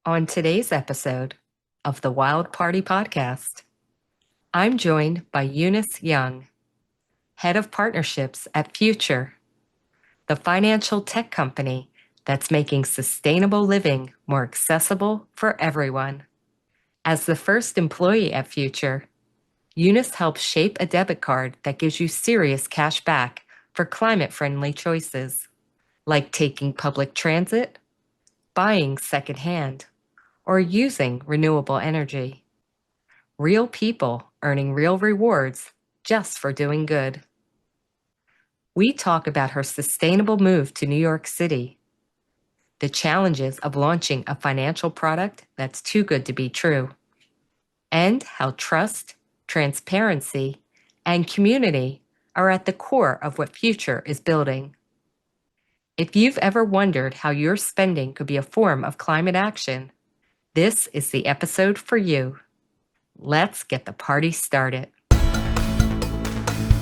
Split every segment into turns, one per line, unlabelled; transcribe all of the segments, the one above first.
On today's episode of the Wild Party Podcast, I'm joined by Eunice Jung, Head of Partnerships at Future, the financial tech company that's making sustainable living more accessible for everyone. As the first employee at Future, Eunice helps shape a debit card that gives you serious cash back for climate-friendly choices, like taking public transit, buying secondhand, or using renewable energy. Real people earning real rewards just for doing good. We talk about her sustainable move to New York City, the challenges of launching a financial product that's too good to be true, and how trust, transparency, and community are at the core of what Future is building. If you've ever wondered how your spending could be a form of climate action, this is the episode for you. Let's get the party started.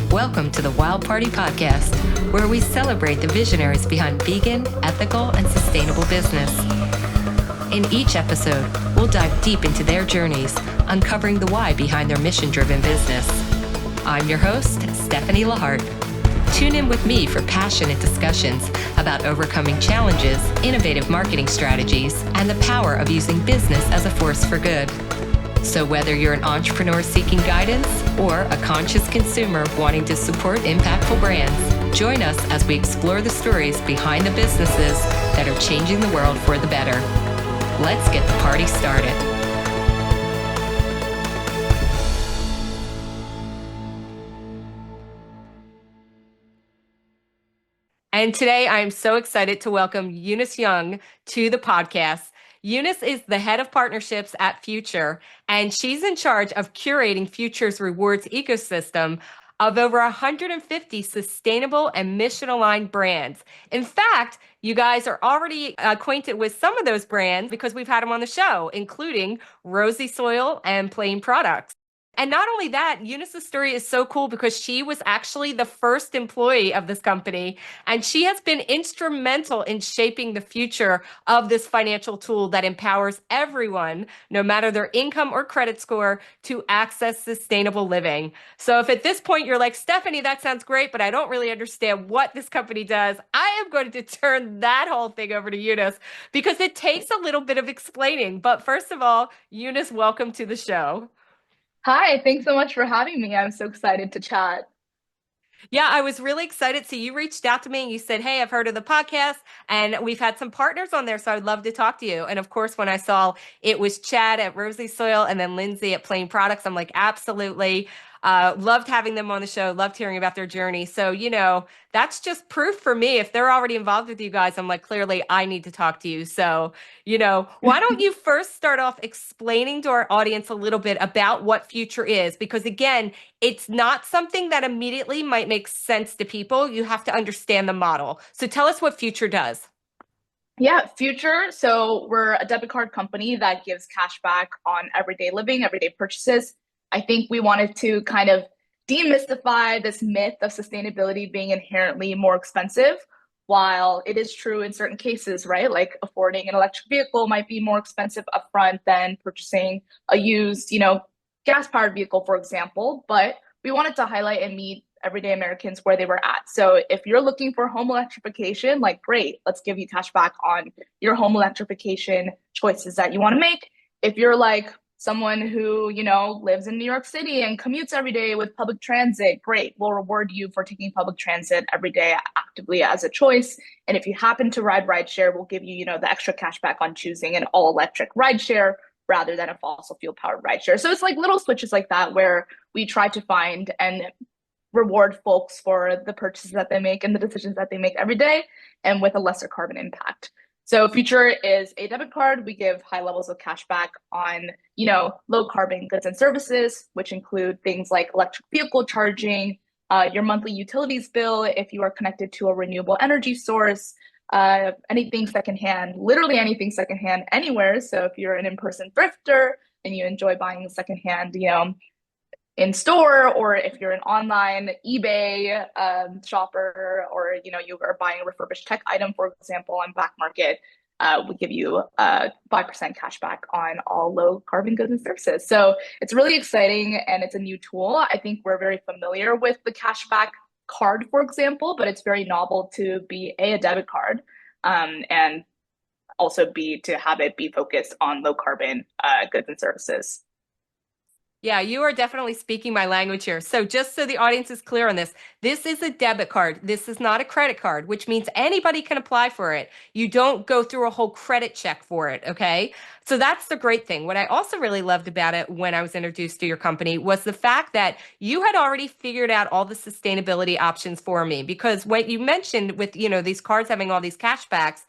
Welcome to the Wild Party Podcast, where we celebrate the visionaries behind vegan, ethical, and sustainable business. In each episode, we'll dive deep into their journeys, uncovering the why behind their mission-driven business. I'm your host, Stephanie Lahart. Tune in with me for passionate discussions about overcoming challenges, innovative marketing strategies, and the power of using business as a force for good. So whether you're an entrepreneur seeking guidance or a conscious consumer wanting to support impactful brands, join us as we explore the stories behind the businesses that are changing the world for the better. Let's get the party started. And today I'm so excited to welcome Eunice Jung to the podcast. Eunice is the head of partnerships at Future, and she's in charge of curating Future's rewards ecosystem of over 150 sustainable and mission-aligned brands. In fact, you guys are already acquainted with some of those brands because we've had them on the show, including Rosy Soil and Plain Products. And not only that, Eunice's story is so cool because she was actually the first employee of this company, and she has been instrumental in shaping the future of this financial tool that empowers everyone, no matter their income or credit score, to access sustainable living. So if at this point you're like, Stephanie, that sounds great, but I don't really understand what this company does, I am going to turn that whole thing over to Eunice because it takes a little bit of explaining. But first of all, Eunice, welcome to the show.
Hi, thanks so much for having me. I'm so excited to chat.
Yeah, I was really excited. So you reached out to me and you said, hey, I've heard of the podcast and we've had some partners on there. So I'd love to talk to you. And of course, when I saw it was Chad at Rosy Soil and then Lindsay at Plain Products, I'm like, absolutely. Loved having them on the show, loved hearing about their journey. So, that's just proof for me. If they're already involved with you guys, I'm like, clearly I need to talk to you. So, why don't you first start off explaining to our audience a little bit about what Future is? Because again, it's not something that immediately might make sense to people. You have to understand the model. So tell us what Future does.
Yeah, Future. So we're a debit card company that gives cash back on everyday living, everyday purchases. I think we wanted to kind of demystify this myth of sustainability being inherently more expensive, while it is true in certain cases, right? Like affording an electric vehicle might be more expensive upfront than purchasing a used, gas-powered vehicle, for example. But we wanted to highlight and meet everyday Americans where they were at. So if you're looking for home electrification, like great, let's give you cash back on your home electrification choices that you want to make. If you're like someone who, lives in New York City and commutes every day with public transit, great, we'll reward you for taking public transit every day actively as a choice. And if you happen to ride rideshare, we'll give you, the extra cash back on choosing an all electric rideshare rather than a fossil fuel powered rideshare. So it's like little switches like that where we try to find and reward folks for the purchases that they make and the decisions that they make every day and with a lesser carbon impact. So Future is a debit card. We give high levels of cash back on, low carbon goods and services, which include things like electric vehicle charging, your monthly utilities bill if you are connected to a renewable energy source, anything secondhand, literally anything secondhand anywhere. So if you're an in-person thrifter and you enjoy buying secondhand, in store, or if you're an online eBay shopper, or you are buying a refurbished tech item, for example, on Black Market, we give you 5% cash back on all low carbon goods and services. So it's really exciting and it's a new tool. I think we're very familiar with the cashback card, for example, but it's very novel to be a debit card, and also B, to have it be focused on low carbon goods and services.
Yeah, you are definitely speaking my language here. So just so the audience is clear on this, this is a debit card. This is not a credit card, which means anybody can apply for it. You don't go through a whole credit check for it, okay? So that's the great thing. What I also really loved about it when I was introduced to your company was the fact that you had already figured out all the sustainability options for me. Because what you mentioned with, these cards having all these cashbacks,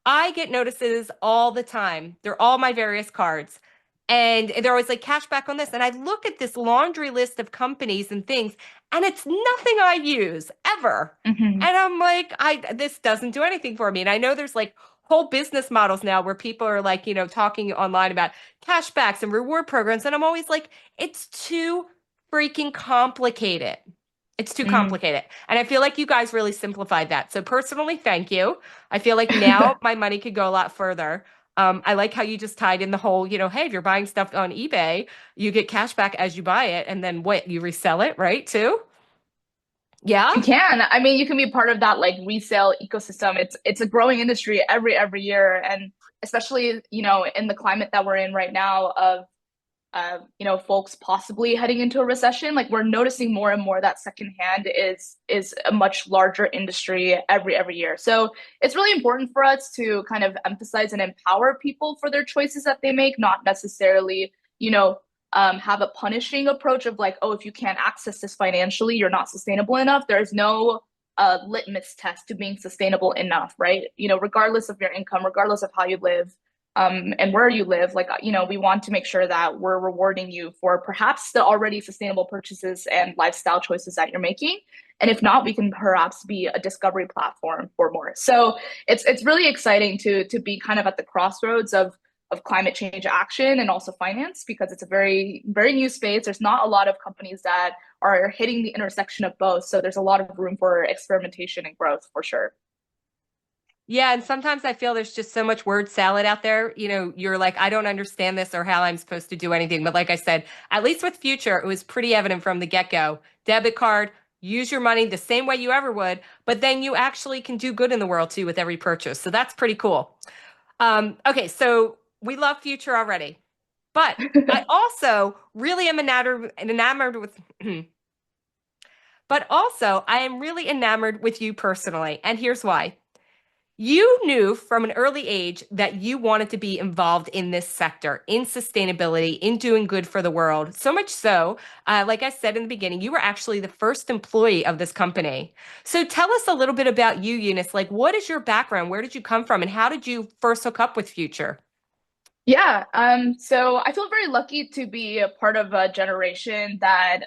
I get notices all the time. They're all my various cards. And they're always like cash back on this. And I look at this laundry list of companies and things, and it's nothing I use ever.
Mm-hmm.
And I'm like, this doesn't do anything for me. And I know there's like whole business models now where people are like, talking online about cashbacks and reward programs. And I'm always like, it's too freaking complicated. It's too
Mm.
complicated. And I feel like you guys really simplified that. So personally, thank you. I feel like now my money could go a lot further. I like how you just tied in the whole, hey, if you're buying stuff on eBay, you get cash back as you buy it, and then what, you resell it, right, too? Yeah?
You can. I mean, you can be part of that like resale ecosystem. It's a growing industry every year, and especially in the climate that we're in right now of folks possibly heading into a recession. Like we're noticing more and more that secondhand is a much larger industry every year. So it's really important for us to kind of emphasize and empower people for their choices that they make, not necessarily, have a punishing approach of like, oh, if you can't access this financially, you're not sustainable enough. There's no litmus test to being sustainable enough, right? Regardless of your income, regardless of how you live, and where you live, like, we want to make sure that we're rewarding you for perhaps the already sustainable purchases and lifestyle choices that you're making. And if not, we can perhaps be a discovery platform for more. So it's really exciting to be kind of at the crossroads of climate change action and also finance, because it's a very, very new space. There's not a lot of companies that are hitting the intersection of both. So there's a lot of room for experimentation and growth for sure.
Yeah, and sometimes I feel there's just so much word salad out there. You're like, I don't understand this or how I'm supposed to do anything. But like I said, at least with Future, it was pretty evident from the get-go. Debit card, use your money the same way you ever would, but then you actually can do good in the world too with every purchase. So that's pretty cool. Okay, so we love Future already, but I also really am enamored with, but also I am really enamored with you personally. And here's why. You knew from an early age that you wanted to be involved in this sector, in sustainability, in doing good for the world. So much so, like I said in the beginning, you were actually the first employee of this company. So tell us a little bit about you, Eunice. Like, what is your background? Where did you come from? And how did you first hook up with Future?
Yeah, so I feel very lucky to be a part of a generation that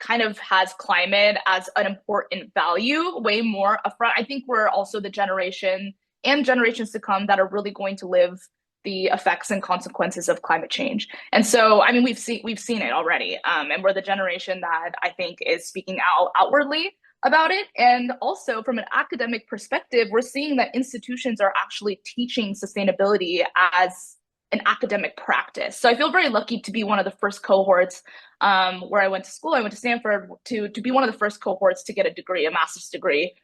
kind of has climate as an important value, way more upfront. I think we're also the generation and generations to come that are really going to live the effects and consequences of climate change. And so, I mean, we've seen it already, and we're the generation that I think is speaking out outwardly about it. And also, from an academic perspective, we're seeing that institutions are actually teaching sustainability as an academic practice. So I feel very lucky to be one of the first cohorts where I went to school. I went to Stanford to be one of the first cohorts to get a degree, a master's degree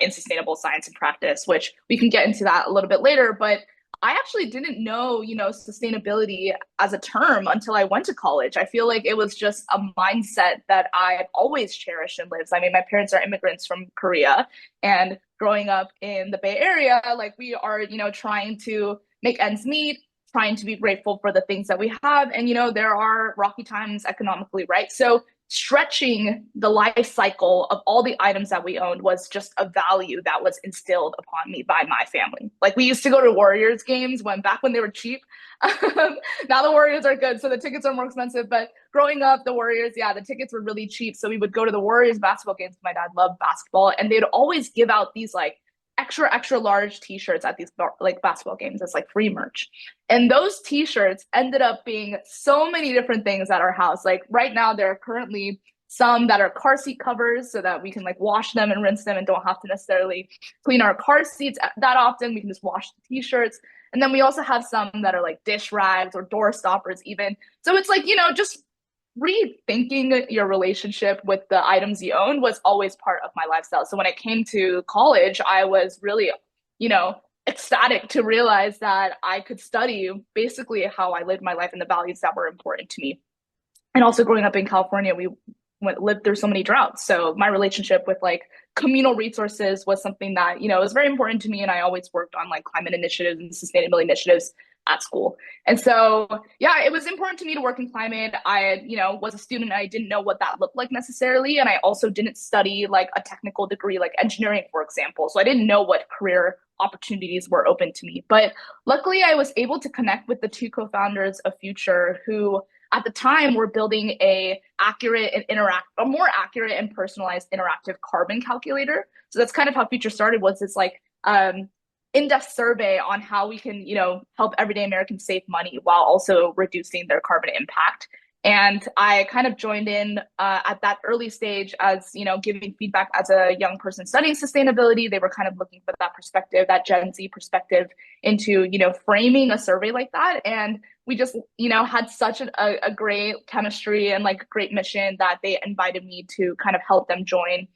in sustainable science and practice, which we can get into that a little bit later. But I actually didn't know, sustainability as a term until I went to college. I feel like it was just a mindset that I've always cherished and lives. I mean, my parents are immigrants from Korea, and growing up in the Bay Area, like we are, trying to make ends meet, trying to be grateful for the things that we have. And, there are rocky times economically, right? So stretching the life cycle of all the items that we owned was just a value that was instilled upon me by my family. Like we used to go to Warriors games back when they were cheap. Now the Warriors are good, so the tickets are more expensive. But growing up, the Warriors, yeah, the tickets were really cheap. So we would go to the Warriors basketball games. My dad loved basketball, and they'd always give out these like extra large t-shirts at these like basketball games as like free merch. And those t-shirts ended up being so many different things at our house. Like right now there are currently some that are car seat covers so that we can like wash them and rinse them and don't have to necessarily clean our car seats that often. We can just wash the t-shirts. And then we also have some that are like dish rags or door stoppers even. So it's like, just rethinking your relationship with the items you own was always part of my lifestyle. So when I came to college, I was really, ecstatic to realize that I could study basically how I lived my life and the values that were important to me. And also growing up in California, we lived through so many droughts. So my relationship with like communal resources was something that, was very important to me. And I always worked on like climate initiatives and sustainability initiatives at school. And so, yeah, it was important to me to work in climate. I, was a student. I didn't know what that looked like necessarily. And I also didn't study like a technical degree, like engineering, for example. So I didn't know what career opportunities were open to me. But luckily, I was able to connect with the two co-founders of Future who at the time were building a more accurate and personalized interactive carbon calculator. So that's kind of how Future started, was this like in-depth survey on how we can, help everyday Americans save money while also reducing their carbon impact. And I kind of joined in at that early stage as, giving feedback as a young person studying sustainability. They were kind of looking for that perspective, that Gen Z perspective into, framing a survey like that. And we just, had such a great chemistry and like great mission that they invited me to kind of help them join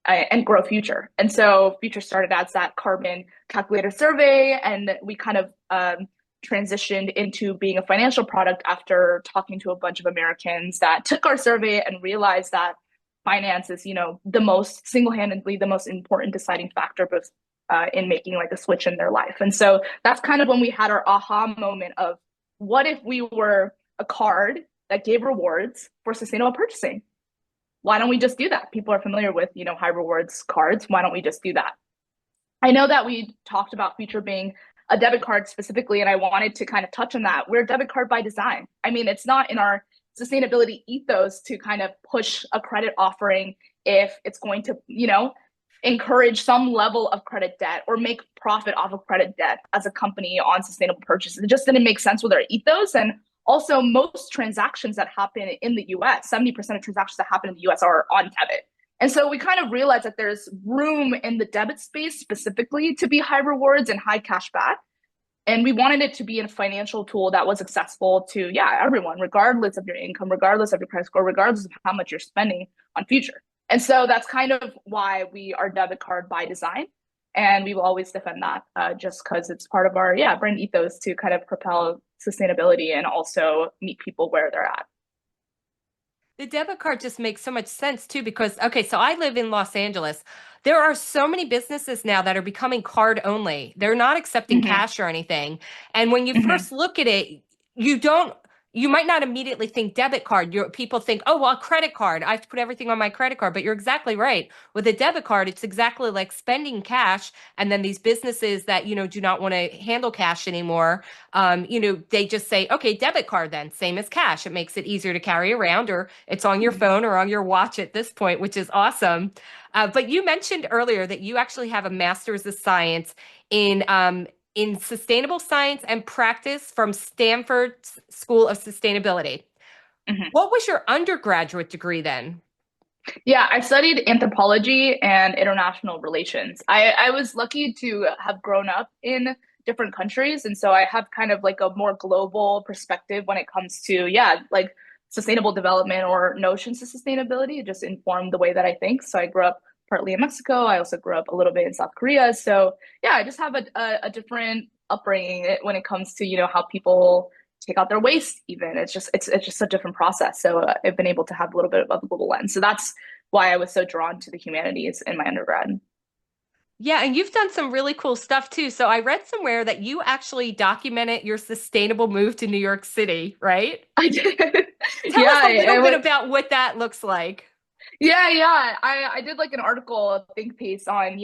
and grow Future. And so Future started as that carbon calculator survey, and we kind of transitioned into being a financial product after talking to a bunch of Americans that took our survey and realized that finance is, the most single-handedly the most important deciding factor in making like a switch in their life. And so that's kind of when we had our aha moment of, what if we were a card that gave rewards for sustainable purchasing? Why don't we just do that? People are familiar with, high rewards cards. Why don't we just do that? I know that we talked about Future being a debit card specifically, and I wanted to kind of touch on that. We're a debit card by design. I mean, it's not in our sustainability ethos to kind of push a credit offering if it's going to, encourage some level of credit debt or make profit off of credit debt as a company on sustainable purchases. It just didn't make sense with our ethos. And also, most transactions that happen in the US, 70% of transactions that happen in the US are on debit. And so we kind of realized that there's room in the debit space specifically to be high rewards and high cash back. And we wanted it to be a financial tool that was accessible to, everyone, regardless of your income, regardless of your credit score, regardless of how much you're spending on Future. And so that's kind of why we are debit card by design. And we will always defend that just because it's part of our brand ethos to kind of propel sustainability and also meet people where they're at.
The debit card just makes so much sense too, because, okay, so I live in Los Angeles. There are so many businesses now that are becoming card only. They're not accepting
Mm-hmm.
cash or anything. And when you
Mm-hmm.
first look at it, you might not immediately think debit card. People think, oh, well, credit card. I have to put everything on my credit card. But you're exactly right. With a debit card, it's exactly like spending cash. And then these businesses that, do not want to handle cash anymore, they just say, okay, debit card then, same as cash. It makes it easier to carry around, or it's on your phone or on your watch at this point, which is awesome. But you mentioned earlier that you actually have a master's of science in sustainable science and practice from Stanford School of Sustainability.
Mm-hmm.
What was your undergraduate degree then?
Yeah, I studied anthropology and international relations. I was lucky to have grown up in different countries. And so I have kind of like a more global perspective when it comes to, like sustainable development or notions of sustainability. It just informed the way that I think. So I grew up partly in Mexico. I also grew up a little bit in South Korea. So I just have a different upbringing when it comes to, how people take out their waste even. It's just a different process. So I've been able to have a little bit of a global lens. So that's why I was so drawn to the humanities in my undergrad.
Yeah, and you've done some really cool stuff too. So I read somewhere that you actually documented your sustainable move to New York City, right?
I did.
Tell
Yeah,
us a little
I
bit
went.
about what that looks like.
Yeah. I did like an article, a think piece on,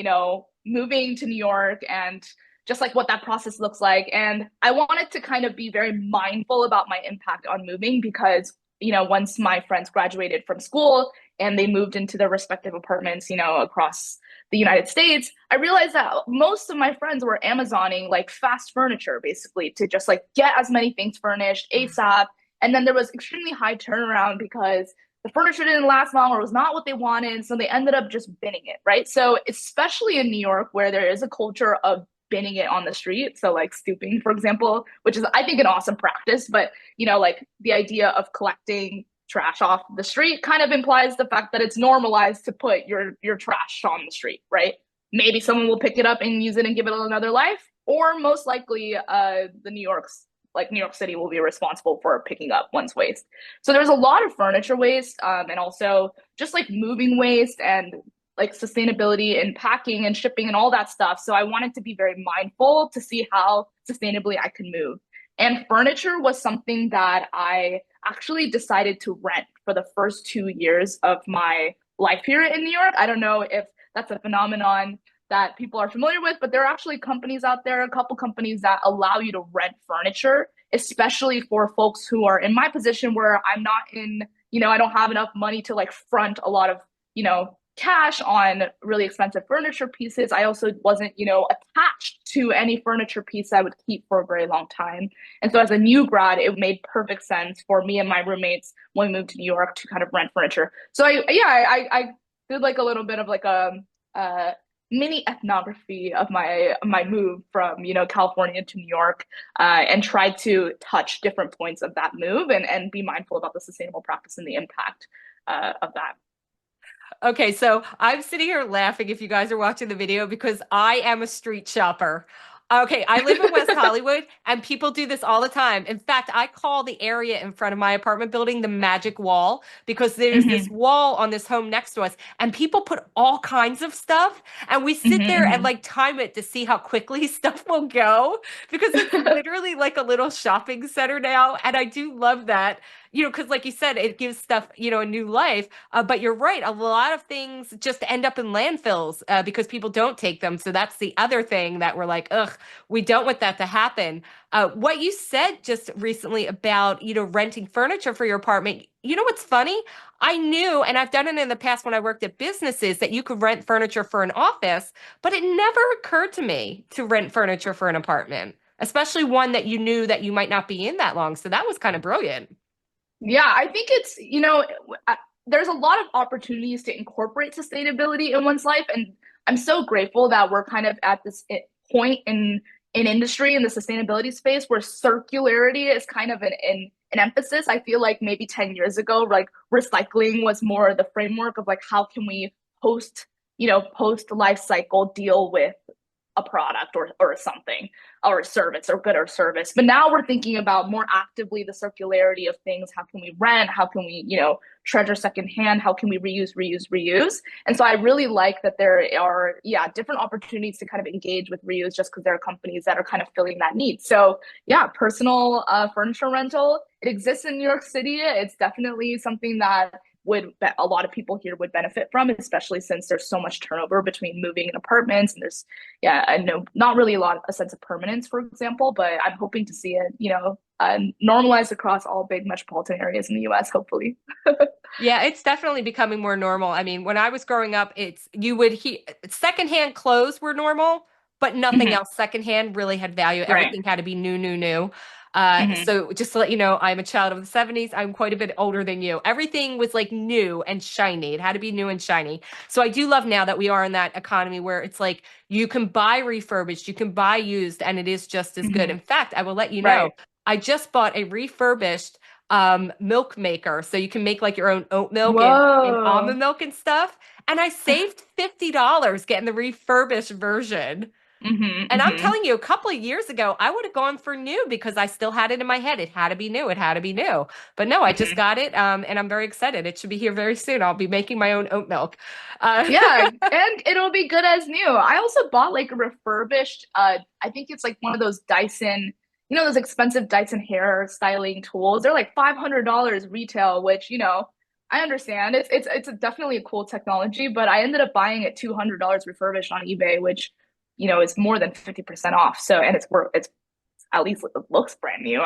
moving to New York and just like what that process looks like. And I wanted to kind of be very mindful about my impact on moving because, once my friends graduated from school and they moved into their respective apartments, across the United States, I realized that most of my friends were Amazoning like fast furniture basically to just like get as many things furnished ASAP. And then there was extremely high turnaround because the furniture didn't last long or was not what they wanted. So they ended up just binning it, right? So especially in New York, where there is a culture of binning it on the street. So like stooping, for example, which is I think an awesome practice, but like the idea of collecting trash off the street kind of implies the fact that it's normalized to put your trash on the street, right? Maybe someone will pick it up and use it and give it another life, or most likely the New York City will be responsible for picking up one's waste. So there's a lot of furniture waste, and also just like moving waste and like sustainability and packing and shipping and all that stuff. So I wanted to be very mindful to see how sustainably I can move. And furniture was something that I actually decided to rent for the first 2 years of my life here in New York. I don't know if that's a phenomenon that people are familiar with, but there are actually companies out there, a couple companies that allow you to rent furniture, especially for folks who are in my position where I'm not I don't have enough money to like front a lot of, cash on really expensive furniture pieces. I also wasn't, attached to any furniture piece I would keep for a very long time. And so as a new grad, it made perfect sense for me and my roommates when we moved to New York to kind of rent furniture. So I did like a little bit of like a mini ethnography of my move from California to New York, and tried to touch different points of that move and be mindful about the sustainable practice and the impact of that.
Okay, so I'm sitting here laughing if you guys are watching the video because I am a street shopper. Okay, I live in West Hollywood and people do this all the time. In fact, I call the area in front of my apartment building the magic wall because there's this
Hmm.
wall on this home next to us and people put all kinds of stuff and we
Hmm.
sit there and
Hmm.
like time it to see how quickly stuff will go because it's literally like a little shopping center now. And I do love that, because like you said, it gives stuff, a new life. But you're right. A lot of things just end up in landfills because people don't take them. So that's the other thing that we're like, ugh, we don't want that to happen. What you said just recently about, renting furniture for your apartment, you know what's funny? I knew, and I've done it in the past when I worked at businesses, that you could rent furniture for an office, but it never occurred to me to rent furniture for an apartment, especially one that you knew that you might not be in that long. So that was kind of brilliant.
Yeah, I think it's, there's a lot of opportunities to incorporate sustainability in one's life. And I'm so grateful that we're kind of at this point in industry in the sustainability space where circularity is kind of an emphasis. I feel like maybe 10 years ago, like recycling was more the framework of like how can we post, post life cycle deal with a product or something or a service or good or service. But now we're thinking about more actively the circularity of things. How can we rent? How can we, treasure secondhand? How can we reuse? And so I really like that there are, yeah, different opportunities to kind of engage with reuse just because there are companies that are kind of filling that need. So yeah, personal furniture rental, it exists in New York City. It's definitely something that would a lot of people here would benefit from, especially since there's so much turnover between moving and apartments, and there's I know not really a sense of permanence, for example, but I'm hoping to see it, normalized across all big metropolitan areas in the US, hopefully.
Yeah, it's definitely becoming more normal. I mean, when I was growing up, you would secondhand clothes were normal, but nothing
Hmm.
else secondhand really had value.
Right.
Everything had to be new, new, new.
Hmm.
So just to let you know, I'm a child of the 70s. I'm quite a bit older than you. Everything was like new and shiny. It had to be new and shiny. So I do love now that we are in that economy where it's like you can buy refurbished, you can buy used, and it is just as good.
Hmm.
In fact, I will let you know,
Right.
I just bought a refurbished milk maker so you can make like your own oat milk and
Whoa.
almond milk and stuff, and I saved $50 getting the refurbished version.
Hmm.
And I'm
Hmm.
telling you, a couple of years ago I would have gone for new because I still had it in my head, it had to be new, it had to be new. But no, I just
Hmm.
got it, and I'm very excited. It should be here very soon. I'll be making my own oat milk.
Yeah, and it'll be good as new. I also bought like a refurbished, I think it's like one of those Dyson, those expensive Dyson hair styling tools. They're like $500 retail, which, I understand. It's definitely a cool technology, but I ended up buying it $200 refurbished on eBay, which, is more than 50% off. So, and it's at least it looks brand new.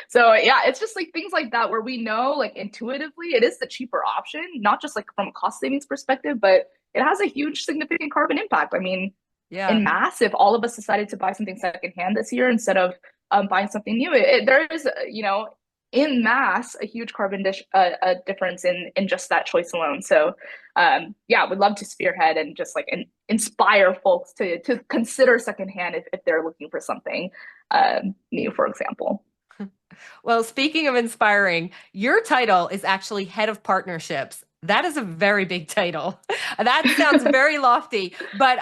So yeah, it's just like things like that where we know like intuitively it is the cheaper option, not just like from a cost savings perspective, but it has a huge significant carbon impact. I mean,
Yeah.
in mass, if all of us decided to buy something secondhand this year instead of buying something new, there is, in mass a huge difference in just that choice alone. So yeah, would love to spearhead and just like inspire folks to consider secondhand if they're looking for something new, for example.
Well, speaking of inspiring, your title is actually head of partnerships. That is a very big title. That sounds very lofty, but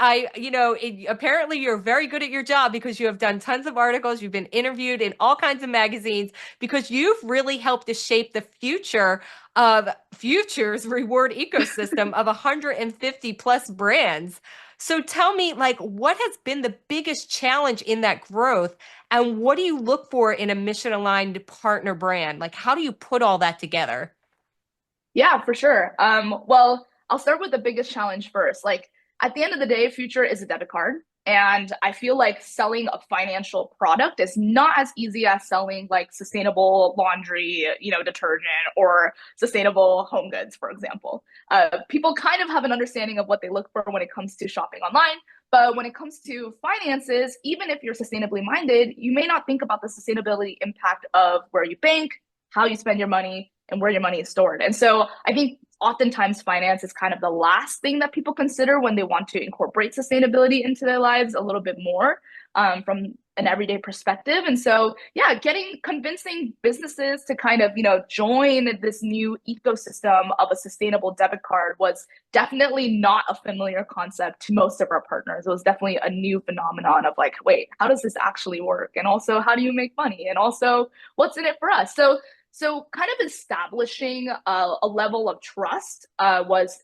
apparently you're very good at your job because you have done tons of articles. You've been interviewed in all kinds of magazines because you've really helped to shape the future of futures reward ecosystem of 150 plus brands. So tell me, like, what has been the biggest challenge in that growth? And what do you look for in a mission aligned partner brand? Like, how do you put all that together?
Yeah, for sure. Well, I'll start with the biggest challenge first. Like at the end of the day, Future is a debit card. And I feel like selling a financial product is not as easy as selling like sustainable laundry, detergent or sustainable home goods, for example. People kind of have an understanding of what they look for when it comes to shopping online. But when it comes to finances, even if you're sustainably minded, you may not think about the sustainability impact of where you bank, how you spend your money, and where your money is stored. And so I think oftentimes finance is kind of the last thing that people consider when they want to incorporate sustainability into their lives a little bit more from an everyday perspective. And so, yeah, convincing businesses to kind of, join this new ecosystem of a sustainable debit card was definitely not a familiar concept to most of our partners. It was definitely a new phenomenon of like, wait, how does this actually work? And also, how do you make money? And also, what's in it for us? So kind of establishing a level of trust was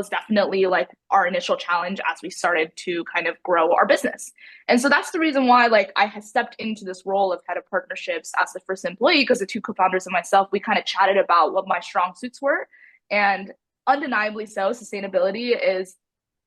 definitely like our initial challenge as we started to kind of grow our business. And so that's the reason why like I had stepped into this role of head of partnerships as the first employee, because the two co-founders and myself, we kind of chatted about what my strong suits were. And undeniably so, sustainability is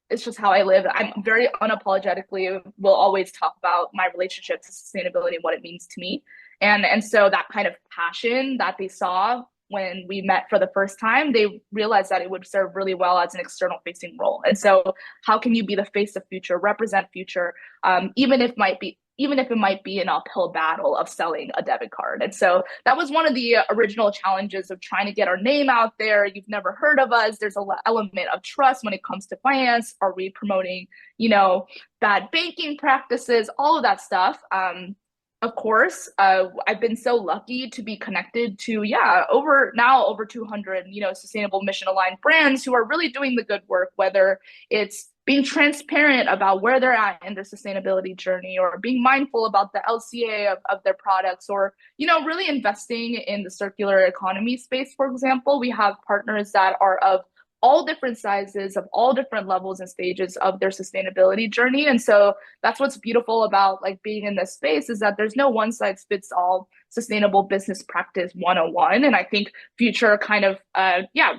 it's just how I live. I'm very unapologetically will always talk about my relationship to sustainability and what it means to me. And so that kind of passion that they saw when we met for the first time, they realized that it would serve really well as an external facing role. And so how can you be the face of future, represent future, even if it might be an uphill battle of selling a debit card. And so that was one of the original challenges of trying to get our name out there. You've never heard of us. There's an element of trust when it comes to finance. Are we promoting, bad banking practices, all of that stuff? Of course, I've been so lucky to be connected to, yeah, over 200, sustainable mission aligned brands who are really doing the good work, whether it's being transparent about where they're at in their sustainability journey or being mindful about the LCA of their products or, really investing in the circular economy space, for example. We have partners that are of all different sizes, of all different levels and stages of their sustainability journey. And so that's what's beautiful about like being in this space is that there's no one size fits all sustainable business practice 101. And I think Future kind of,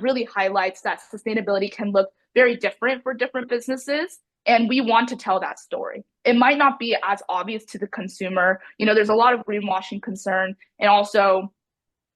really highlights that sustainability can look very different for different businesses. And we want to tell that story. It might not be as obvious to the consumer. There's a lot of greenwashing concern and also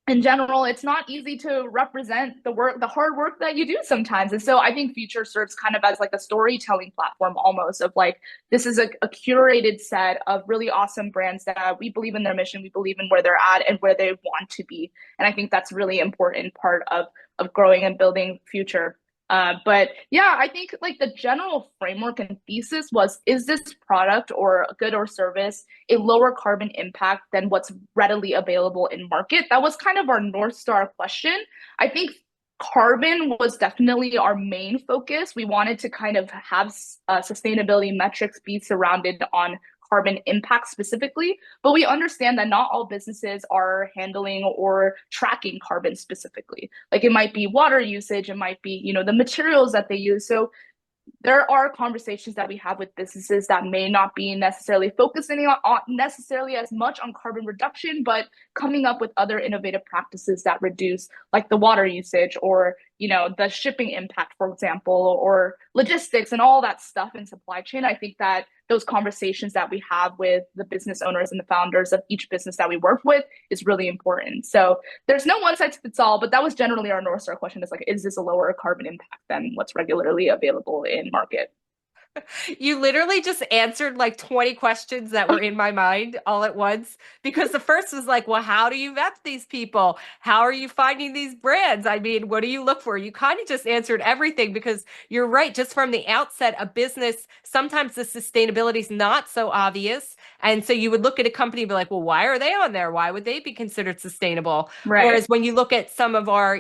in general, it's not easy to represent the hard work that you do sometimes. And so I think Future serves kind of as like a storytelling platform almost of like, this is a curated set of really awesome brands that we believe in their mission, we believe in where they're at and where they want to be. And I think that's really important part of growing and building Future. But yeah, I think like the general framework and thesis was, is this product or a good or service a lower carbon impact than what's readily available in market? That was kind of our North Star question. I think carbon was definitely our main focus. We wanted to kind of have sustainability metrics be surrounded on carbon impact specifically, but we understand that not all businesses are handling or tracking carbon specifically. Like it might be water usage, it might be, the materials that they use. So there are conversations that we have with businesses that may not be necessarily focusing on necessarily as much on carbon reduction, but coming up with other innovative practices that reduce like the water usage or, the shipping impact, for example, or logistics and all that stuff in supply chain. I think that those conversations that we have with the business owners and the founders of each business that we work with is really important. So there's no one size fits all, but that was generally our North Star question is like, is this a lower carbon impact than what's regularly available in market?
You literally just answered like 20 questions that were in my mind all at once because the first was like, well, how do you vet these people? How are you finding these brands? I mean, what do you look for? You kind of just answered everything because you're right. Just from the outset, a business, sometimes the sustainability is not so obvious. And so you would look at a company and be like, well, why are they on there? Why would they be considered sustainable?
Right.
Whereas when you look at some of our,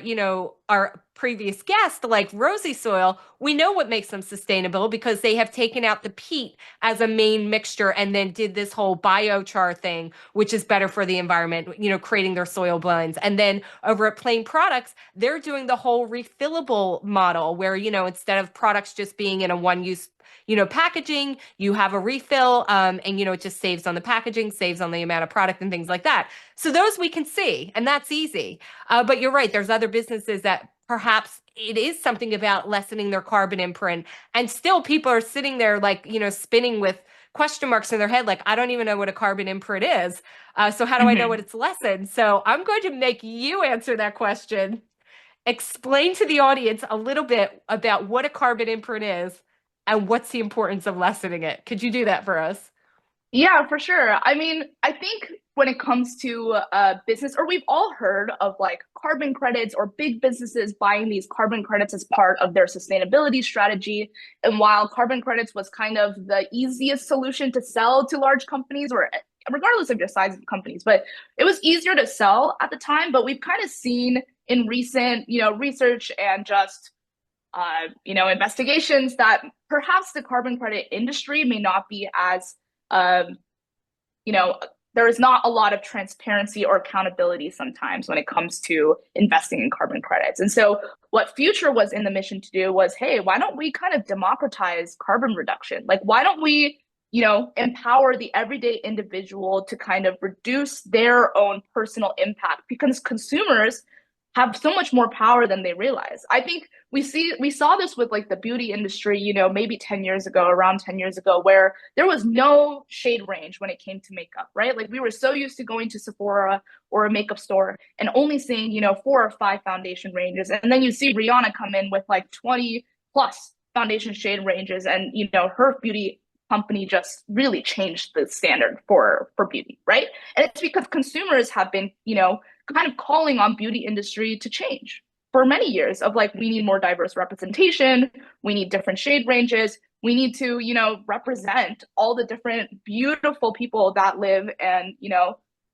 our previous guests, like Rosy Soil, we know what makes them sustainable because they have taken out the peat as a main mixture and then did this whole biochar thing, which is better for the environment, creating their soil blends. And then over at Plain Products, they're doing the whole refillable model where, instead of products just being in a one use packaging, you have a refill, and it just saves on the packaging, saves on the amount of product and things like that. So those we can see, and that's easy. But you're right, there's other businesses that perhaps it is something about lessening their carbon imprint, and still people are sitting there like, spinning with question marks in their head, like, I don't even know what a carbon imprint is. So how do I know what
Hmm.
it's lessened? So I'm going to make you answer that question. Explain to the audience a little bit about what a carbon imprint is and what's the importance of lessening it. Could you do that for us?
Yeah, for sure. I mean, I think when it comes to business, or we've all heard of like carbon credits or big businesses buying these carbon credits as part of their sustainability strategy. And while carbon credits was kind of the easiest solution to sell to large companies, or regardless of your size of companies, but it was easier to sell at the time. But we've kind of seen in recent, research and just investigations that perhaps the carbon credit industry may not be as um, you know, there is not a lot of transparency or accountability sometimes when it comes to investing in carbon credits. And so, what Future was in the mission to do was, hey, why don't we kind of democratize carbon reduction? Like, why don't we, empower the everyday individual to kind of reduce their own personal impact? Because consumers have so much more power than they realize. I think we saw this with like the beauty industry, maybe 10 years ago, around 10 years ago, where there was no shade range when it came to makeup, right? Like we were so used to going to Sephora or a makeup store and only seeing, four or five foundation ranges. And then you see Rihanna come in with like 20 plus foundation shade ranges, and her beauty company just really changed the standard for beauty, right? And it's because consumers have been, kind of calling on beauty industry to change for many years of like, we need more diverse representation, we need different shade ranges, we need to, represent all the different beautiful people that live and,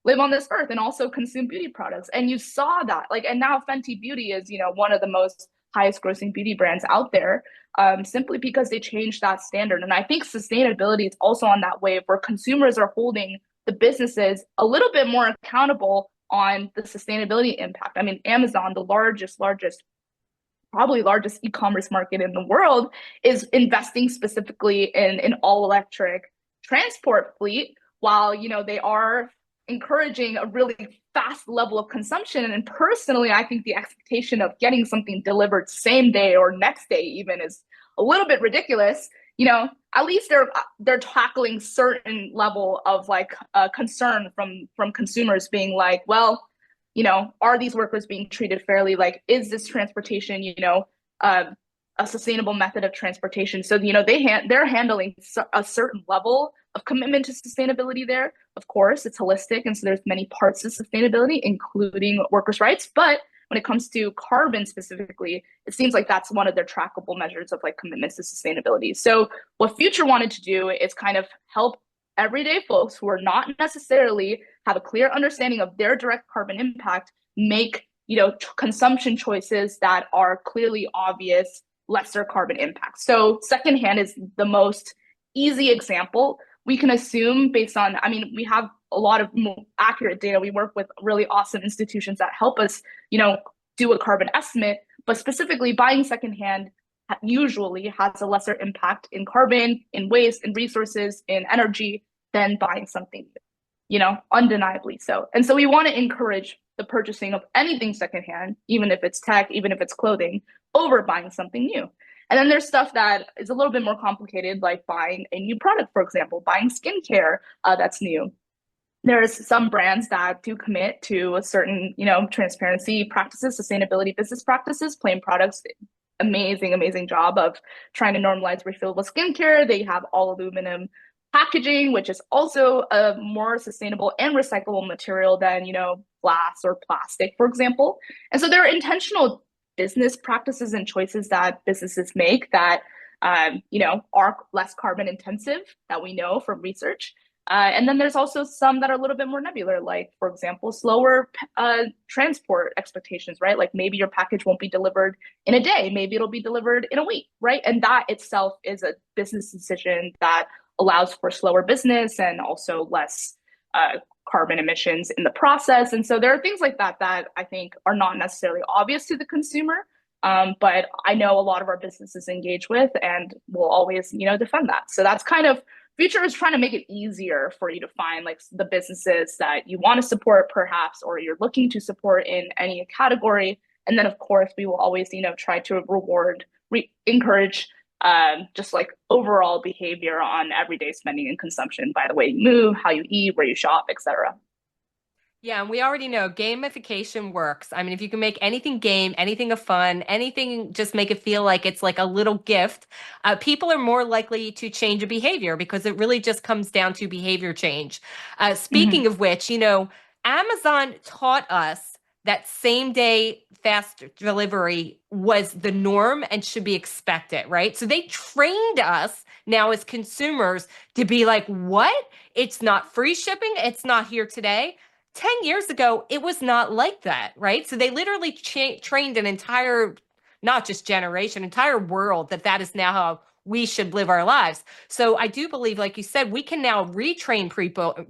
live on this earth and also consume beauty products. And you saw that, like, and now Fenty Beauty is, one of the most highest grossing beauty brands out there, simply because they changed that standard. And I think sustainability is also on that wave where consumers are holding the businesses a little bit more accountable on the sustainability impact. I mean, Amazon, the probably largest e-commerce market in the world, is investing specifically in an all-electric transport fleet, while they are encouraging a really fast level of consumption. And personally, I think the expectation of getting something delivered same day or next day even is a little bit ridiculous. At least they're tackling certain level of like concern from consumers, being like, well, are these workers being treated fairly? Like, is this transportation, uh, a sustainable method of transportation? So, they're handling a certain level of commitment to sustainability there. Of course, it's holistic, and so there's many parts of sustainability, including workers' rights. But when it comes to carbon specifically, it seems like that's one of their trackable measures of like commitments to sustainability. So what Future wanted to do is kind of help everyday folks who are not necessarily have a clear understanding of their direct carbon impact make consumption choices that are clearly obvious lesser carbon impact. So secondhand is the most easy example. We can assume based on, I mean, we have a lot of more accurate data. We work with really awesome institutions that help us, do a carbon estimate, but specifically buying secondhand usually has a lesser impact in carbon, in waste, in resources, in energy than buying something new, undeniably so. And so we want to encourage the purchasing of anything secondhand, even if it's tech, even if it's clothing, over buying something new. And then there's stuff that is a little bit more complicated, like buying a new product, for example, buying skincare that's new. There's some brands that do commit to a certain, transparency practices, sustainability business practices. Plain Products amazing, amazing job of trying to normalize refillable skincare. They have all aluminum packaging, which is also a more sustainable and recyclable material than, glass or plastic, for example. And so there are intentional business practices and choices that businesses make that, are less carbon intensive that we know from research. And then there's also some that are a little bit more nebular, like, for example, slower transport expectations, right? Like maybe your package won't be delivered in a day, maybe it'll be delivered in a week, right? And that itself is a business decision that allows for slower business and also less carbon emissions in the process. And so there are things like that that I think are not necessarily obvious to the consumer, but I know a lot of our businesses engage with and will always, defend that. So that's kind of Future is trying to make it easier for you to find like the businesses that you want to support, perhaps, or you're looking to support in any category. And then, of course, we will always, try to encourage just like overall behavior on everyday spending and consumption by the way you move, how you eat, where you shop, etc.
Yeah, and we already know gamification works. I mean, if you can make anything game, anything a fun, anything just make it feel like it's like a little gift, people are more likely to change a behavior because it really just comes down to behavior change. Speaking
Mm-hmm.
of which, Amazon taught us that same day fast delivery was the norm and should be expected, right? So they trained us now as consumers to be like, what? It's not free shipping. It's not here today. 10 years ago, it was not like that, right? So they literally trained an entire, not just generation, entire world that is now how we should live our lives. So I do believe, like you said, we can now retrain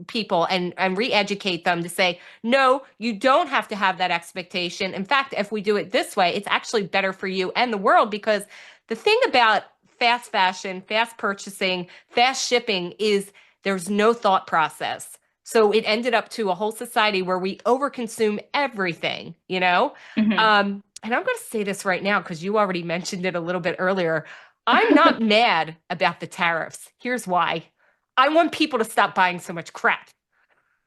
people and re-educate them to say, no, you don't have to have that expectation. In fact, if we do it this way, it's actually better for you and the world because the thing about fast fashion, fast purchasing, fast shipping is there's no thought process. So it ended up to a whole society where we overconsume everything, you know?
Mm-hmm.
And I'm going to say this right now because you already mentioned it a little bit earlier. I'm not mad about the tariffs. Here's why. I want people to stop buying so much crap.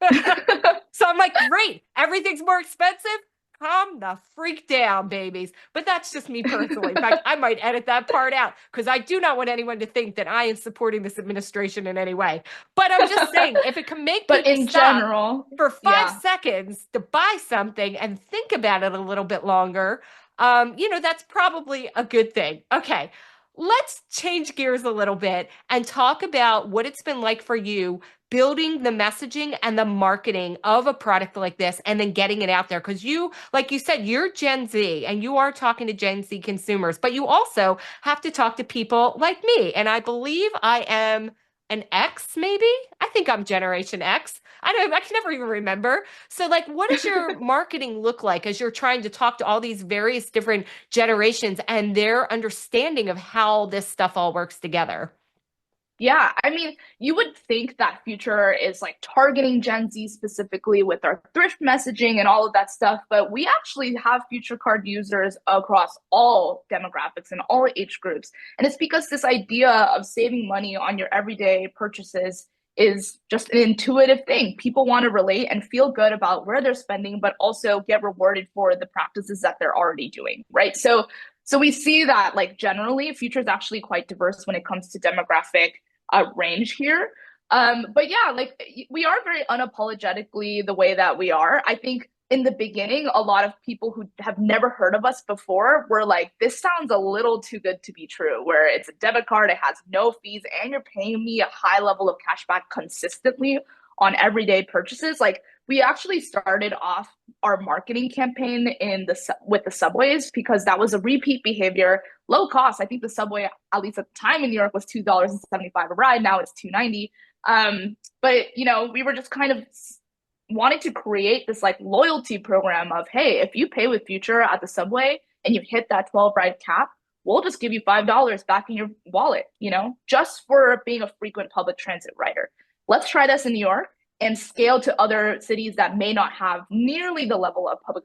So I'm like, great, everything's more expensive. Calm the freak down, babies. But that's just me personally. In fact, I might edit that part out because I do not want anyone to think that I am supporting this administration in any way. But I'm just saying, if it can make
But
people
in
stop
general,
for five
yeah.
seconds to buy something and think about it a little bit longer, that's probably a good thing. Okay, let's change gears a little bit and talk about what it's been like for you building the messaging and the marketing of a product like this and then getting it out there. Because you, like you said, you're Gen Z and you are talking to Gen Z consumers, but you also have to talk to people like me. And I believe I am an X, maybe? I think I'm Generation X. I can never even remember. So, like, what does your marketing look like as you're trying to talk to all these various different generations and their understanding of how this stuff all works together?
Yeah, I mean, you would think that Future is like targeting Gen Z specifically with our thrift messaging and all of that stuff, but we actually have Future Card users across all demographics and all age groups. And it's because this idea of saving money on your everyday purchases is just an intuitive thing. People want to relate and feel good about where they're spending, but also get rewarded for the practices that they're already doing, right? So we see that like generally Future is actually quite diverse when it comes to demographic range here. But yeah, like we are very unapologetically the way that we are. I think in the beginning, a lot of people who have never heard of us before were like, this sounds a little too good to be true, where it's a debit card, it has no fees, and you're paying me a high level of cashback consistently on everyday purchases. Like we actually started off our marketing campaign with the subways because that was a repeat behavior, low cost. I think the subway, at least at the time in New York, was $2.75 a ride. Now it's $2.90. But we were just kind of wanting to create this like loyalty program of, hey, if you pay with Future at the subway and you hit that 12 ride cap, we'll just give you $5 back in your wallet, just for being a frequent public transit rider. Let's try this in New York and scale to other cities that may not have nearly the level of public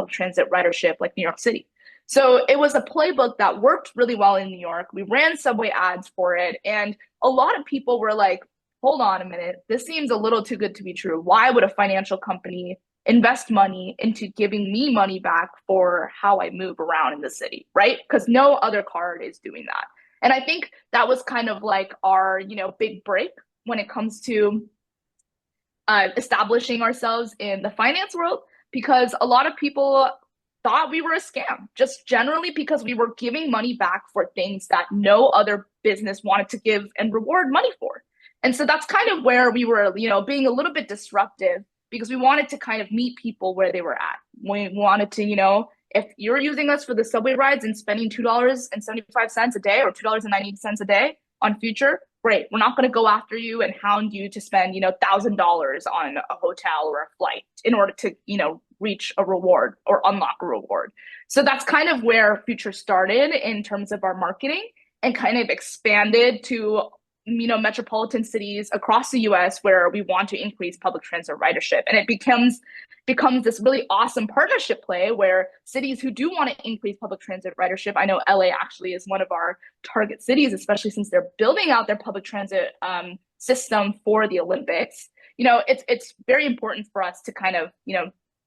transit ridership like New York City. So it was a playbook that worked really well in New York. We ran subway ads for it, and a lot of people were like, hold on a minute, this seems a little too good to be true. Why would a financial company invest money into giving me money back for how I move around in the city, right? Because no other card is doing that. And I think that was kind of like our, big break when it comes to establishing ourselves in the finance world, because a lot of people thought we were a scam, just generally because we were giving money back for things that no other business wanted to give and reward money for. And so that's kind of where we were, being a little bit disruptive, because we wanted to kind of meet people where they were at. We wanted to, if you're using us for the subway rides and spending $2.75 a day or $2.90 a day on Future, great. We're not going to go after you and hound you to spend, $1,000 on a hotel or a flight in order to, reach a reward or unlock a reward. So that's kind of where Future started in terms of our marketing, and kind of expanded to, metropolitan cities across the US where we want to increase public transit ridership. And it becomes this really awesome partnership play where cities who do want to increase public transit ridership, I know LA actually is one of our target cities, especially since they're building out their public transit system for the Olympics. It's very important for us to kind of,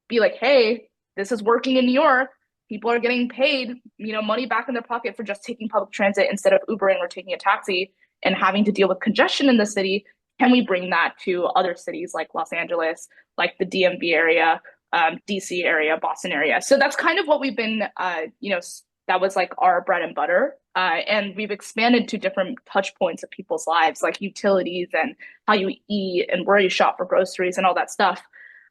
be like, hey, this is working in New York. People are getting paid, money back in their pocket for just taking public transit instead of Ubering or taking a taxi and having to deal with congestion in the city. Can we bring that to other cities like Los Angeles, like the DMV area, DC area, Boston area? So that's kind of what we've been, that was like our bread and butter. And we've expanded to different touch points of people's lives, like utilities and how you eat and where you shop for groceries and all that stuff.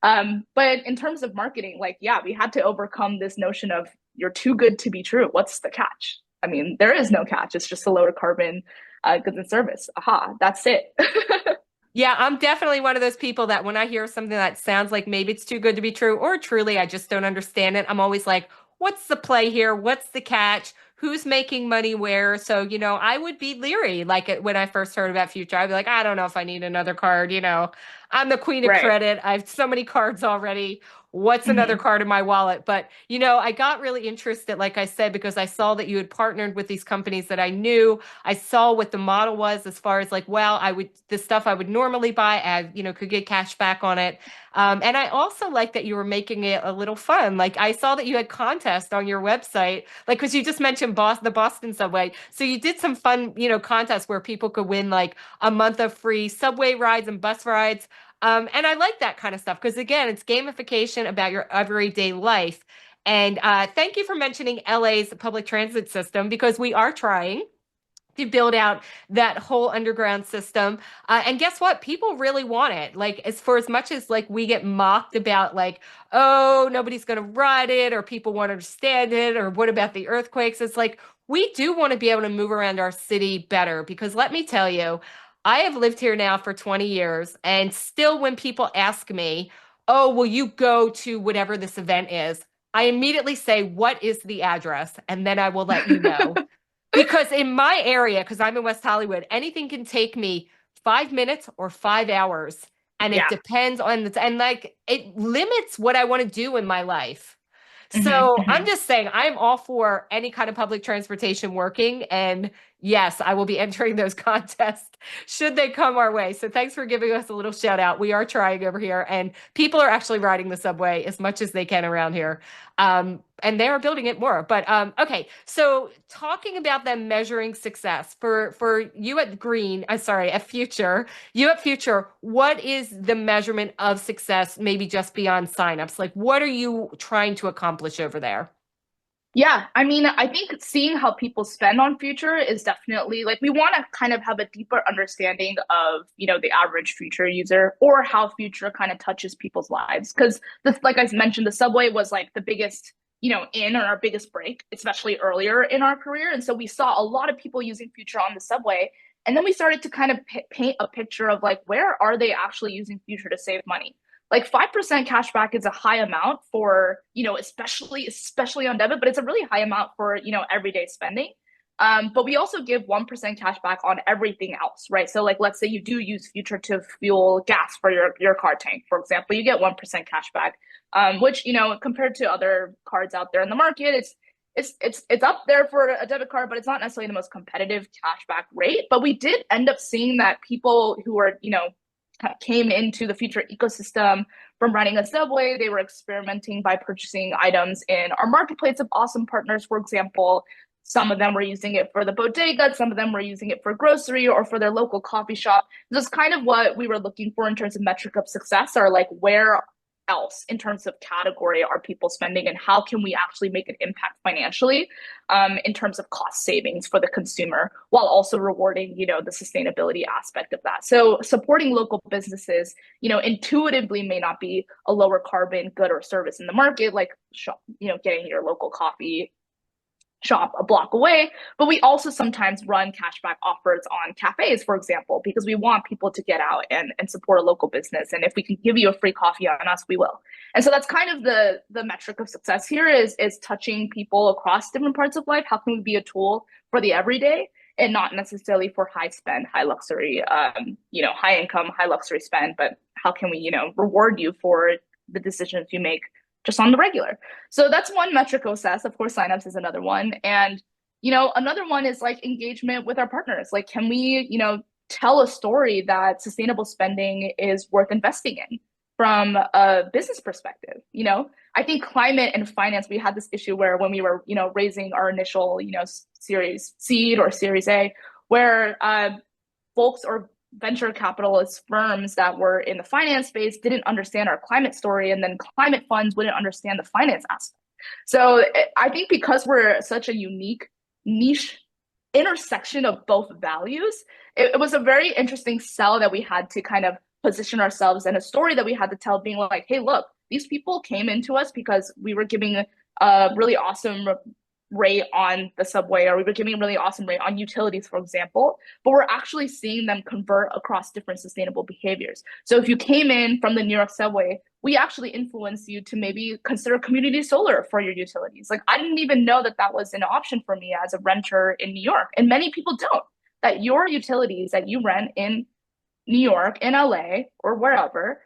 But in terms of marketing, like, yeah, we had to overcome this notion of you're too good to be true. What's the catch? I mean, there is no catch. It's just a lower carbon goods and service. Aha, that's it.
Yeah, I'm definitely one of those people that when I hear something that sounds like maybe it's too good to be true, or truly I just don't understand it, I'm always like, what's the play here? What's the catch? Who's making money where? So, I would be leery. Like when I first heard about Future, I'd be like, I don't know if I need another card. I'm the queen of
Right.
credit. I have so many cards already. What's another
Mm-hmm.
card in my wallet? But, I got really interested, like I said, because I saw that you had partnered with these companies that I knew. I saw what the model was as far as like, well, the stuff I would normally buy, could get cash back on it. And I also like that you were making it a little fun. Like I saw that you had contests on your website, like, because you just mentioned the Boston subway. So you did some fun, contests where people could win like a month of free subway rides and bus rides. And I like that kind of stuff because, again, it's gamification about your everyday life. And thank you for mentioning LA's public transit system because we are trying to build out that whole underground system. And guess what? People really want it. Like as much as like we get mocked about like, oh, nobody's going to ride it or people won't understand it or what about the earthquakes? It's like we do want to be able to move around our city better because let me tell you, I have lived here now for 20 years and still when people ask me, oh, will you go to whatever this event is? I immediately say, what is the address? And then I will let you know. Because in my area, because I'm in West Hollywood, anything can take me 5 minutes or 5 hours. And it
Yeah.
depends on and like it limits what I want to do in my life.
Mm-hmm.
So I'm
Mm-hmm.
just saying, I'm all for any kind of public transportation working. And yes, I will be entering those contests should they come our way. So thanks for giving us a little shout out. We are trying over here, and people are actually riding the subway as much as they can around here. And they are building it more. But okay, so talking about them measuring success for you at at Future, what is the measurement of success, maybe just beyond signups? Like, what are you trying to accomplish over there?
Yeah, I mean, I think seeing how people spend on Future is definitely like we want to kind of have a deeper understanding of, the average Future user or how Future kind of touches people's lives. Because this, like I mentioned, the subway was like the biggest, in or our biggest break, especially earlier in our career. And so we saw a lot of people using Future on the subway. And then we started to kind of paint a picture of like, where are they actually using Future to save money? Like 5% cash back is a high amount for, especially on debit, but it's a really high amount for, everyday spending. But we also give 1% cash back on everything else, right? So like, let's say you do use Future to fuel gas for your car tank, for example, you get 1% cash back, which, compared to other cards out there in the market, it's up there for a debit card, but it's not necessarily the most competitive cashback rate. But we did end up seeing that people who are, came into the Future ecosystem from running a Subway. They were experimenting by purchasing items in our marketplace of awesome partners, for example. Some of them were using it for the bodega, some of them were using it for grocery or for their local coffee shop. This is kind of what we were looking for in terms of metric of success, or like where else in terms of category are people spending and how can we actually make an impact financially in terms of cost savings for the consumer while also rewarding the sustainability aspect of that. So supporting local businesses intuitively may not be a lower carbon good or service in the market, like getting your local coffee shop a block away, but we also sometimes run cashback offers on cafes, for example, because we want people to get out and support a local business. And if we can give you a free coffee on us, we will. And so that's kind of the metric of success here is touching people across different parts of life. How can we be a tool for the everyday and not necessarily for high spend, high luxury, high income, high luxury spend, but how can we, reward you for the decisions you make just on the regular. So that's one metric OSS. Of course, signups is another one. And, another one is like engagement with our partners. Like, can we, tell a story that sustainable spending is worth investing in from a business perspective? I think climate and finance, we had this issue where when we were, raising our initial, series seed or series A, where folks or venture capitalist firms that were in the finance space didn't understand our climate story, and then climate funds wouldn't understand the finance aspect. So I think because we're such a unique niche intersection of both values, it was a very interesting sell that we had to kind of position ourselves, and a story that we had to tell, being like, hey, look, these people came into us because we were giving a really awesome rate on the subway, or we were giving a really awesome rate on utilities, for example, but we're actually seeing them convert across different sustainable behaviors. So if you came in from the New York subway, we actually influence you to maybe consider community solar for your utilities. Like, I didn't even know that that was an option for me as a renter in New York. And many people don't, that your utilities that you rent in New York, in LA, or wherever,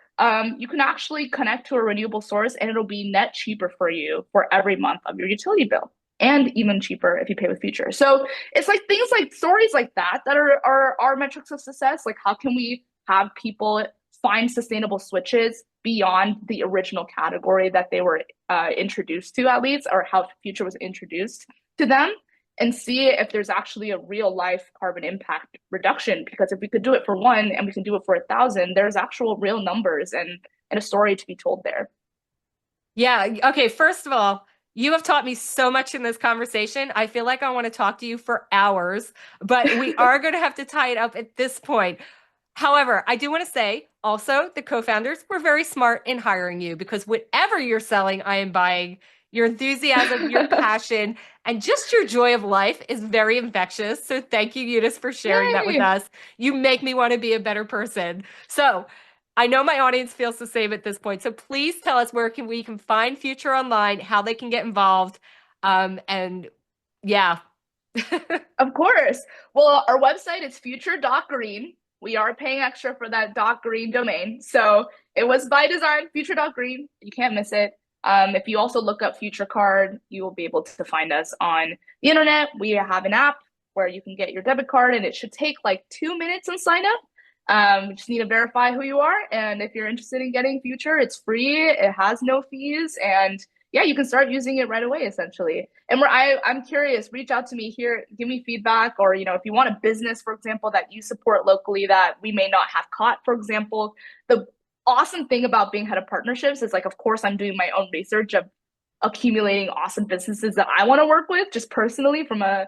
you can actually connect to a renewable source and it'll be net cheaper for you for every month of your utility bill, and even cheaper if you pay with Future. So it's like things like stories like that are our metrics of success. Like, how can we have people find sustainable switches beyond the original category that they were introduced to, at least, or how Future was introduced to them, and see if there's actually a real life carbon impact reduction? Because if we could do it for one and we can do it for 1,000, there's actual real numbers and a story to be told there.
Yeah. Okay. First of all, you have taught me so much in this conversation. I feel like I want to talk to you for hours, but we are going to have to tie it up at this point. However, I do want to say also the co-founders were very smart in hiring you, because whatever you're selling, I am buying. Your enthusiasm, your passion, and just your joy of life is very infectious. So thank you, Eunice, for sharing that with
Yay!
us. You make me want to be a better person. So I know my audience feels the same at this point. So please tell us where we can find Future online, how they can get involved. And yeah.
Of course. Well, our website is future.green. We are paying extra for that .green domain. So it was by design, future.green. You can't miss it. If you also look up Future Card, you will be able to find us on the internet. We have an app where you can get your debit card, and it should take like 2 minutes and sign up. You just need to verify who you are. And if you're interested in getting Future, it's free. It has no fees. And yeah, you can start using it right away, essentially. And I'm curious, reach out to me here, give me feedback, or, if you want a business, for example, that you support locally that we may not have caught, for example. The awesome thing about being head of partnerships is, like, of course, I'm doing my own research of accumulating awesome businesses that I want to work with, just personally from a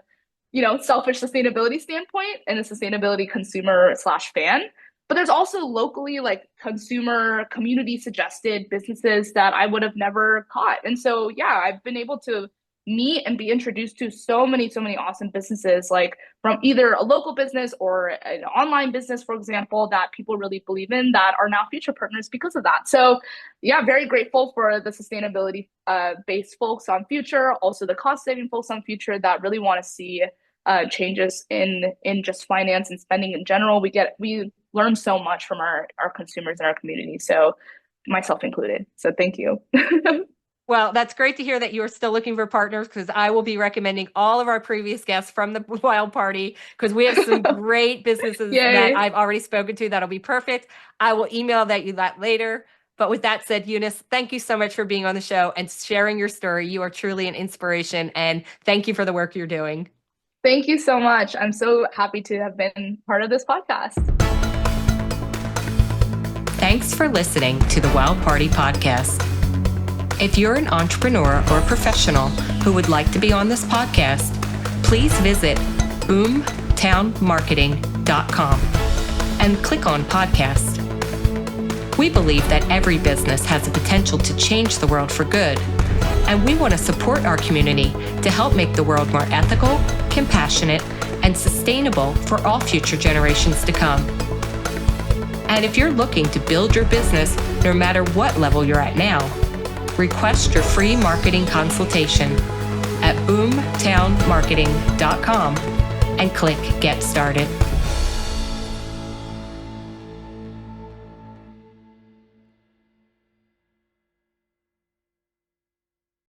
selfish sustainability standpoint and a sustainability consumer slash fan. But there's also locally, like, consumer community suggested businesses that I would have never caught. And so, yeah, I've been able to meet and be introduced to so many awesome businesses, like from either a local business or an online business, for example, that people really believe in, that are now Future partners because of that. So yeah, very grateful for the sustainability based folks on Future, also the cost saving folks on Future that really want to see changes in just finance and spending in general. We learn so much from our consumers and our community, so myself included. So thank you.
Well, that's great to hear that you are still looking for partners, because I will be recommending all of our previous guests from the Wild Party, because we have some great businesses that
Yay.
I've already spoken to that'll be perfect. I will email that later. But with that said, Eunice, thank you so much for being on the show and sharing your story. You are truly an inspiration, and thank you for the work you're doing.
Thank you so much. I'm so happy to have been part of this podcast.
Thanks for listening to the Wild Party Podcast. If you're an entrepreneur or professional who would like to be on this podcast, please visit boomtownmarketing.com and click on podcast. We believe that every business has the potential to change the world for good, and we want to support our community to help make the world more ethical, compassionate, and sustainable for all future generations to come. And if you're looking to build your business, no matter what level you're at now, request your free marketing consultation at boomtownmarketing.com and click Get Started.